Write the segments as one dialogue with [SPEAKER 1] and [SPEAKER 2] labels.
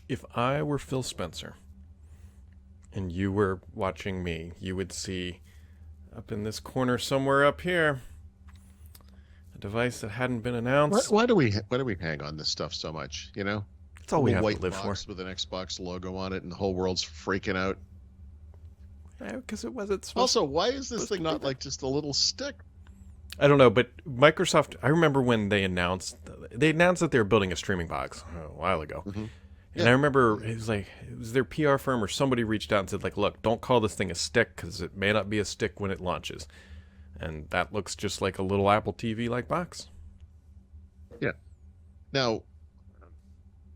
[SPEAKER 1] If I were Phil Spencer and you were watching me, you would see up in this corner somewhere up here a device that hadn't been announced.
[SPEAKER 2] Why do we hang on this stuff so much?
[SPEAKER 1] It's all we
[SPEAKER 2] Little
[SPEAKER 1] have to
[SPEAKER 2] white
[SPEAKER 1] live for.
[SPEAKER 2] box with an Xbox logo on it, and the whole world's freaking out.
[SPEAKER 1] Because it wasn't
[SPEAKER 2] Also, why is this
[SPEAKER 1] supposed to
[SPEAKER 2] thing
[SPEAKER 1] be
[SPEAKER 2] not
[SPEAKER 1] there.
[SPEAKER 2] like just a little stick?
[SPEAKER 1] I don't know, but Microsoft, I remember when they announced that they were building a streaming box a while ago.
[SPEAKER 2] Mm-hmm.
[SPEAKER 1] And
[SPEAKER 2] Yeah.
[SPEAKER 1] I remember it was their PR firm or somebody reached out and said, like, look, don't call this thing a stick because it may not be a stick when it launches. And that looks just like a little Apple TV like box.
[SPEAKER 2] Yeah. Now,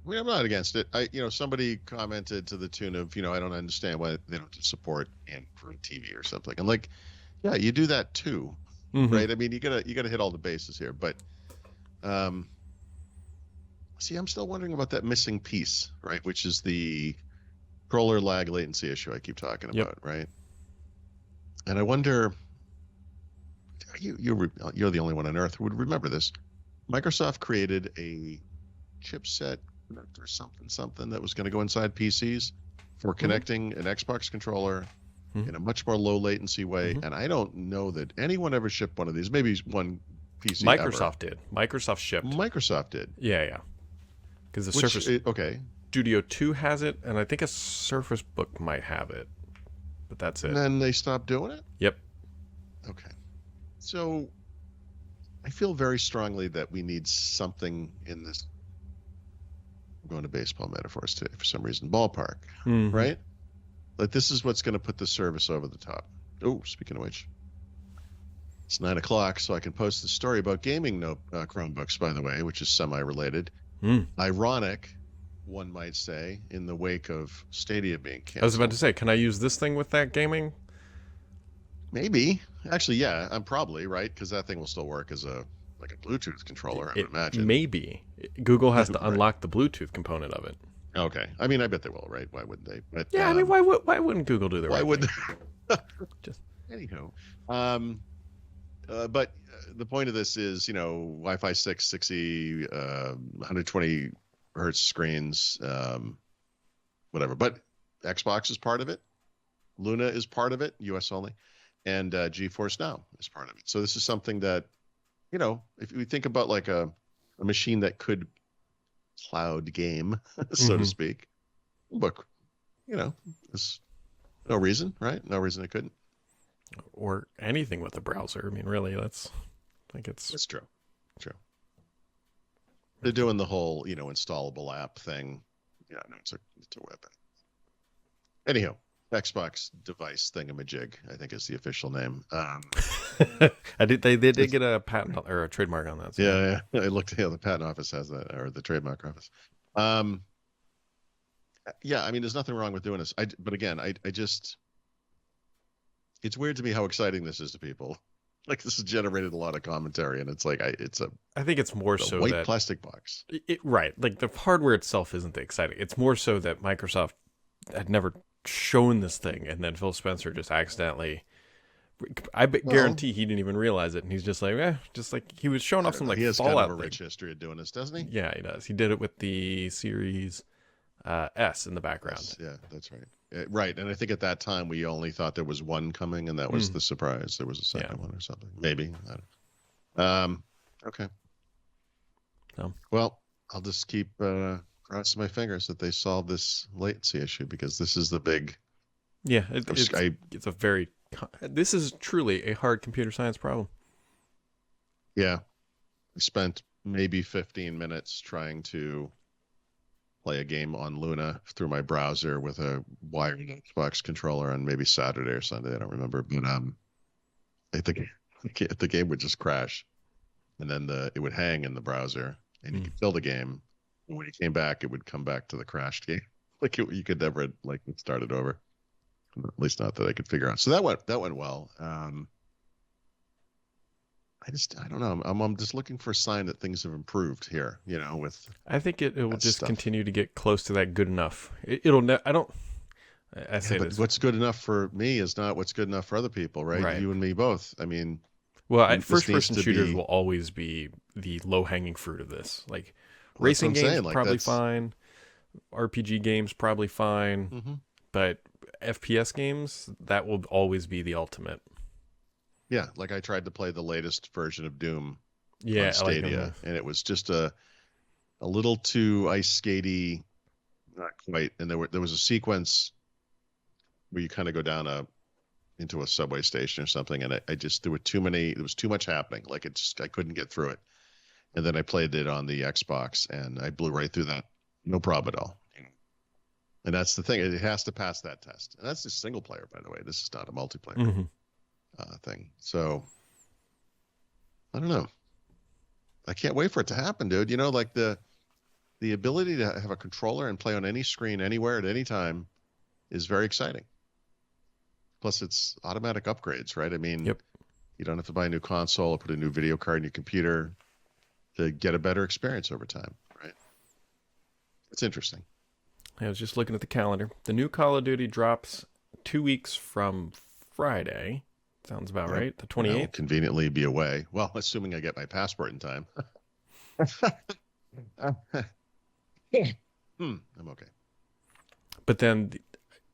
[SPEAKER 2] I'm not against it. Somebody commented to the tune of, I don't understand why they don't support Android TV or something. I'm like, yeah, you do that too,
[SPEAKER 1] Mm-hmm.
[SPEAKER 2] right? I mean, you gotta hit all the bases here. But, see, I'm still wondering about that missing piece, right? Which is the controller lag latency issue I keep talking
[SPEAKER 1] Yep.
[SPEAKER 2] about, right? And I wonder, you're the only one on earth who would remember this. Microsoft created a chipset or something that was going to go inside PCs for connecting an Xbox controller in a much more low latency way. And I don't know that anyone ever shipped one of these. Maybe one PC
[SPEAKER 1] Microsoft did. Microsoft shipped.
[SPEAKER 2] Microsoft did.
[SPEAKER 1] Yeah. Because the Surface
[SPEAKER 2] Okay.
[SPEAKER 1] Studio 2 has it, and I think a Surface Book might have it. But that's it.
[SPEAKER 2] And then they stopped doing it?
[SPEAKER 1] Yep.
[SPEAKER 2] Okay. So I feel very strongly that we need something in this. I'm going to baseball metaphors today for some reason. Ballpark,
[SPEAKER 1] Mhm.
[SPEAKER 2] right? Like this is what's going to put the service over the top. Oh, speaking of which, it's 9:00, so I can post the story about gaming Chromebooks, by the way, which is semi-related. Ironic, one might say, in the wake of Stadia being canceled.
[SPEAKER 1] I was about to say, can I use this thing with that gaming?
[SPEAKER 2] Maybe. Actually, yeah, I'm probably right because that thing will still work as a Bluetooth controller, I would imagine.
[SPEAKER 1] Maybe. Google has to
[SPEAKER 2] Right.
[SPEAKER 1] unlock the Bluetooth component of it.
[SPEAKER 2] Okay. I mean, I bet they will, right? Why wouldn't they? But,
[SPEAKER 1] Yeah, I mean, why wouldn't Google do the
[SPEAKER 2] why
[SPEAKER 1] right
[SPEAKER 2] would
[SPEAKER 1] thing? Just
[SPEAKER 2] Anyhow. But the point of this is, Wi-Fi 6, 60, 120 hertz screens, whatever. But Xbox is part of it. Luna is part of it, US only. And GeForce Now is part of it. So this is something that, if we think about like a machine that could cloud game, so to speak, look, there's no reason, right? No reason it couldn't.
[SPEAKER 1] or anything with a browser. I mean, really, it's
[SPEAKER 2] That's true. True. They're doing the whole, installable app thing. Yeah, no, it's a weapon. Anyhow, Xbox device thingamajig, I think is the official name.
[SPEAKER 1] They did get a patent or a trademark on that. So.
[SPEAKER 2] Yeah. I looked. The patent office has that, or the trademark office. Yeah, I mean, there's nothing wrong with doing this. But again, I just, it's weird to me how exciting this is to people. Like this has generated a lot of commentary, and it's like
[SPEAKER 1] I think it's more so
[SPEAKER 2] white
[SPEAKER 1] that
[SPEAKER 2] plastic box.
[SPEAKER 1] Right, like the hardware itself isn't the exciting. It's more so that Microsoft had never shown this thing, and then Phil Spencer just accidentally. Guarantee he didn't even realize it, and he's just like, just like he was showing off some like
[SPEAKER 2] he has
[SPEAKER 1] Fallout
[SPEAKER 2] kind of a
[SPEAKER 1] thing.
[SPEAKER 2] rich history of doing this, doesn't he?
[SPEAKER 1] Yeah, he does. He did it with the Series S in the background.
[SPEAKER 2] Yeah, that's right. Right, and I think at that time we only thought there was one coming, and that was the surprise. There was a second one or something. Maybe. I don't. Okay. Well, I'll just keep crossing my fingers that they solve this latency issue because this is the big.
[SPEAKER 1] Yeah, it's a very. This is truly a hard computer science problem.
[SPEAKER 2] Yeah, I spent maybe 15 minutes trying to play a game on Luna through my browser with a wired Xbox controller on maybe Saturday or Sunday. I don't remember, but I think the game would just crash, and then it would hang in the browser, and you could kill the game. And when you came back, it would come back to the crashed game. You could never start it over. At least not that I could figure out. So that went well. I don't know. I'm just looking for a sign that things have improved here. With
[SPEAKER 1] I think it will just
[SPEAKER 2] stuff.
[SPEAKER 1] continue to get close to that good enough. It'll. I don't. I say
[SPEAKER 2] but
[SPEAKER 1] this.
[SPEAKER 2] what's good enough for me is not what's good enough for other people, right?
[SPEAKER 1] Right.
[SPEAKER 2] You and me both. I mean,
[SPEAKER 1] Well,
[SPEAKER 2] this
[SPEAKER 1] first-person
[SPEAKER 2] needs to
[SPEAKER 1] shooters
[SPEAKER 2] be-
[SPEAKER 1] will always be the low-hanging fruit of this. Like
[SPEAKER 2] Well, that's
[SPEAKER 1] racing
[SPEAKER 2] what I'm
[SPEAKER 1] games
[SPEAKER 2] saying, like,
[SPEAKER 1] probably
[SPEAKER 2] that's-
[SPEAKER 1] fine. RPG games probably fine,
[SPEAKER 2] Mm-hmm.
[SPEAKER 1] but FPS games, that will always be the ultimate.
[SPEAKER 2] Yeah, like I tried to play the latest version of Doom on
[SPEAKER 1] Yeah, I like them.
[SPEAKER 2] Stadia, and it was just a little too ice skatey, not quite. And there was a sequence where you kind of go down into a subway station or something, and I just there was too much happening. Like I couldn't get through it. And then I played it on the Xbox, and I blew right through that, no problem at all. And that's the thing; it has to pass that test. And that's just single player, by the way. This is not a multiplayer
[SPEAKER 1] Mm-hmm.
[SPEAKER 2] thing. So I don't know. I can't wait for it to happen, dude. You know, like the ability to have a controller and play on any screen anywhere at any time is very exciting. Plus, it's automatic upgrades, right? I mean,
[SPEAKER 1] Yep.
[SPEAKER 2] you don't have to buy a new console or put a new video card in your computer to get a better experience over time, right? It's interesting.
[SPEAKER 1] I was just looking at the calendar. The new Call of Duty drops 2 weeks from Friday. Sounds about
[SPEAKER 2] Yep.
[SPEAKER 1] right. The
[SPEAKER 2] And I'll
[SPEAKER 1] 28th.
[SPEAKER 2] conveniently be away. Well, assuming I get my passport in time. I'm okay.
[SPEAKER 1] But then,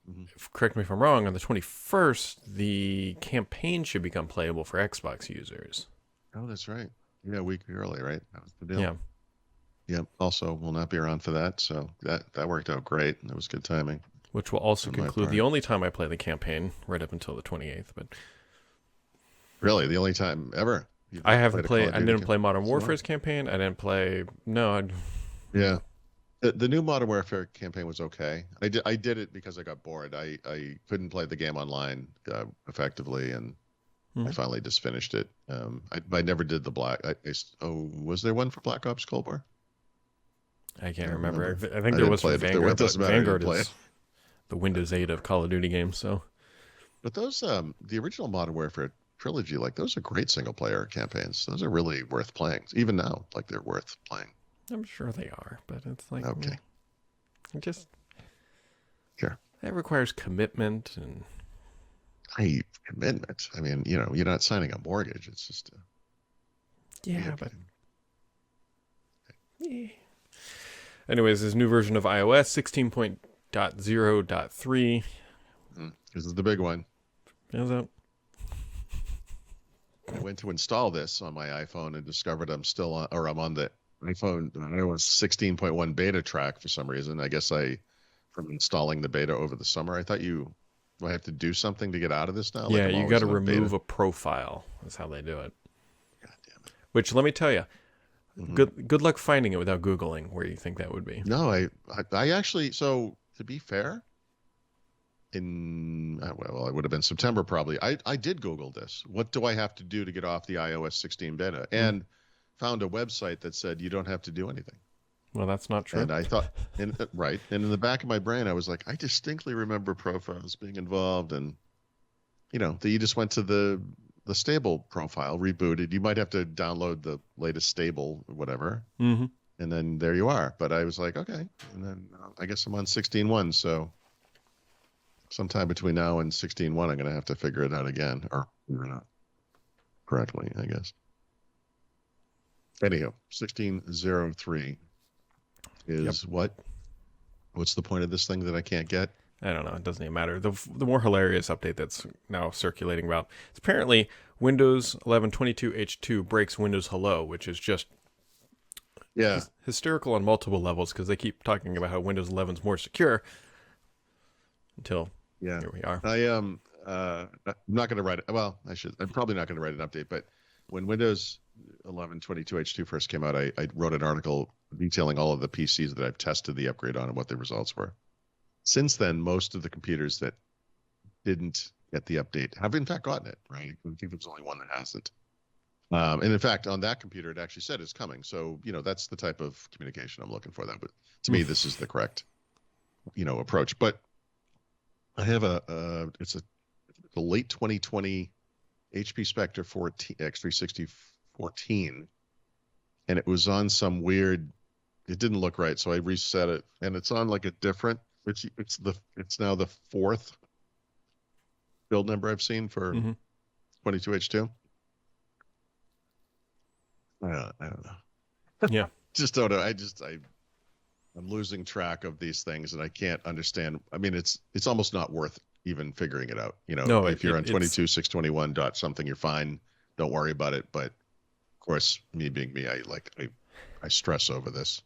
[SPEAKER 2] Hmm.
[SPEAKER 1] correct me if I'm wrong, on the 21st, the campaign should become playable for Xbox users.
[SPEAKER 2] Oh, that's right. Yeah, a week early, right? That was the deal.
[SPEAKER 1] Yeah.
[SPEAKER 2] Yep. Also, will not be around for that, so that worked out great. That was good timing
[SPEAKER 1] Which will also
[SPEAKER 2] on my
[SPEAKER 1] conclude the
[SPEAKER 2] part.
[SPEAKER 1] only time I play the campaign, right up until the 28th. But
[SPEAKER 2] Really, the only time ever you've
[SPEAKER 1] I
[SPEAKER 2] ever
[SPEAKER 1] haven't
[SPEAKER 2] played a Call
[SPEAKER 1] played.
[SPEAKER 2] of
[SPEAKER 1] I
[SPEAKER 2] Duty
[SPEAKER 1] didn't play Modern
[SPEAKER 2] so long?
[SPEAKER 1] Warfare's campaign. I didn't play. No.
[SPEAKER 2] Yeah. The new Modern Warfare campaign was okay. I did it because I got bored. I couldn't play the game online effectively, and I
[SPEAKER 1] Mhm.
[SPEAKER 2] finally just finished it. I never did the Black. Oh, was there one for Black Ops Cold War?
[SPEAKER 1] I
[SPEAKER 2] I
[SPEAKER 1] can't
[SPEAKER 2] don't
[SPEAKER 1] remember.
[SPEAKER 2] remember.
[SPEAKER 1] I think
[SPEAKER 2] I
[SPEAKER 1] there
[SPEAKER 2] didn't
[SPEAKER 1] was for
[SPEAKER 2] play it. If there was,
[SPEAKER 1] Vanguard,
[SPEAKER 2] it
[SPEAKER 1] but
[SPEAKER 2] doesn't matter. I didn't
[SPEAKER 1] Vanguard
[SPEAKER 2] play it.
[SPEAKER 1] is the Windows 8 of Call of Duty games. So
[SPEAKER 2] But those, the original Modern Warfare trilogy, like those are great single player campaigns. Those are really worth playing. Even now, like they're worth playing.
[SPEAKER 1] I'm sure they are, but it's like
[SPEAKER 2] Okay,
[SPEAKER 1] it just
[SPEAKER 2] sure.
[SPEAKER 1] that requires commitment and
[SPEAKER 2] Commitment. I mean, you're not signing a mortgage. It's just a
[SPEAKER 1] yeah,
[SPEAKER 2] video
[SPEAKER 1] but
[SPEAKER 2] game.
[SPEAKER 1] yeah. Anyways, this new version of iOS 16.0.3
[SPEAKER 2] This is the big one.
[SPEAKER 1] is out.
[SPEAKER 2] I went to install this on my iPhone and discovered I'm on the iPhone iOS 16.1 beta track for some reason. I guess from installing the beta over the summer, I thought do I have to do something to get out of this now? Like
[SPEAKER 1] Yeah,
[SPEAKER 2] I'm
[SPEAKER 1] you
[SPEAKER 2] always
[SPEAKER 1] got to
[SPEAKER 2] in a beta.
[SPEAKER 1] remove a profile. That's how they do it.
[SPEAKER 2] God damn
[SPEAKER 1] Which let me tell you,
[SPEAKER 2] it. Hmm.
[SPEAKER 1] good luck finding it without Googling where you think that would be.
[SPEAKER 2] No, I actually, so to be fair, well, it would have been September probably. I did Google this. What do I have to do to get off the iOS 16 beta? And found a website that said you don't have to do anything.
[SPEAKER 1] Well, that's not true.
[SPEAKER 2] And I thought, right. And in the back of my brain, I was like, I distinctly remember profiles being involved, and that you just went to the stable profile, rebooted. You might have to download the latest stable, or whatever,
[SPEAKER 1] Mm-hmm.
[SPEAKER 2] and then there you are. But I was like, okay. And then I guess I'm on 16.1, so sometime between now and 16.1, I'm going to have to figure it out again, or not correctly, I guess. Anyhow, 16.03 is what? What's the point of this thing that I can't get?
[SPEAKER 1] I don't know. It doesn't even matter. The more hilarious update that's now circulating about is apparently Windows 11.22H2 breaks Windows Hello, which is just
[SPEAKER 2] Yeah.
[SPEAKER 1] hysterical on multiple levels because they keep talking about how Windows 11 is more secure until
[SPEAKER 2] Yeah.
[SPEAKER 1] here we are.
[SPEAKER 2] I'm not going to write it. Well, I should. I'm probably not going to write an update. But when Windows 11.22H2 first came out, I wrote an article detailing all of the PCs that I've tested the upgrade on and what the results were. Since then, most of the computers that didn't get the update have in fact gotten it. Right? I think there's only one that hasn't. And in fact, on that computer, it actually said it's coming. So that's the type of communication I'm looking for. That, but to me, this is the correct approach. But I have it's a late 2020 HP Spectre 14 X360 14, and it was on some weird. It didn't look right, so I reset it, and it's on like a different. It's now the fourth build number I've seen for 22H2. I don't know.
[SPEAKER 1] Yeah.
[SPEAKER 2] Just don't know. I'm losing track of these things, and I can't understand. I mean, it's almost not worth even figuring it out.
[SPEAKER 1] No,
[SPEAKER 2] If you're on
[SPEAKER 1] it's
[SPEAKER 2] 22.621 dot something, you're fine. Don't worry about it. But of course, me being me, I stress over this.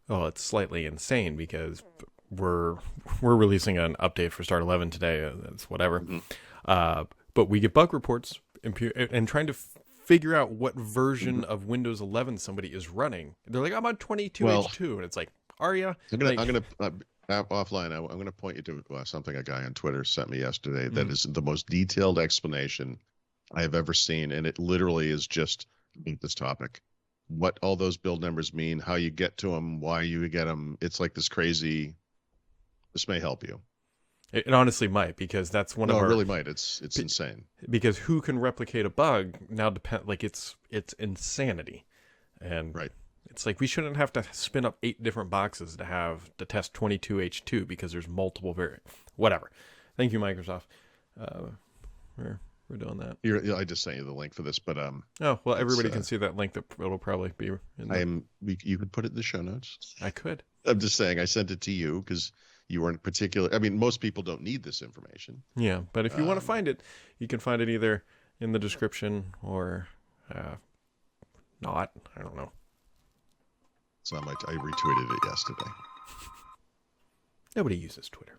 [SPEAKER 1] well, it's slightly insane because we're releasing an update for Start 11 today. It's whatever.
[SPEAKER 2] Mm-hmm.
[SPEAKER 1] But we get bug reports and trying to figure out what version of Windows 11 somebody is running. They're like, I'm on 22H2, and it's like, are you?
[SPEAKER 2] I'm gonna offline. I'm gonna point you to something a guy on Twitter sent me yesterday that is the most detailed explanation I have ever seen, and it literally is just about this topic. What all those build numbers mean, how you get to them, why you get them. It's like this crazy. This may help you.
[SPEAKER 1] It honestly might, because that's one of
[SPEAKER 2] No,
[SPEAKER 1] our.
[SPEAKER 2] it really might. It's insane.
[SPEAKER 1] Because who can replicate a bug now depend, like it's insanity, and
[SPEAKER 2] Right.
[SPEAKER 1] it's like we shouldn't have to spin up 8 different boxes to test 22H2 because there's multiple whatever. Thank you, Microsoft. We're doing that.
[SPEAKER 2] I just sent you the link for this, but
[SPEAKER 1] Oh well, everybody can see that link. That it'll probably be.
[SPEAKER 2] You could put it in the show notes.
[SPEAKER 1] I could.
[SPEAKER 2] I'm just saying I sent it to you because you weren't particular. I mean, most people don't need this information.
[SPEAKER 1] Yeah, but if you want to find it, you can find it either in the description or not. I don't know.
[SPEAKER 2] So I retweeted it yesterday.
[SPEAKER 1] Nobody uses Twitter.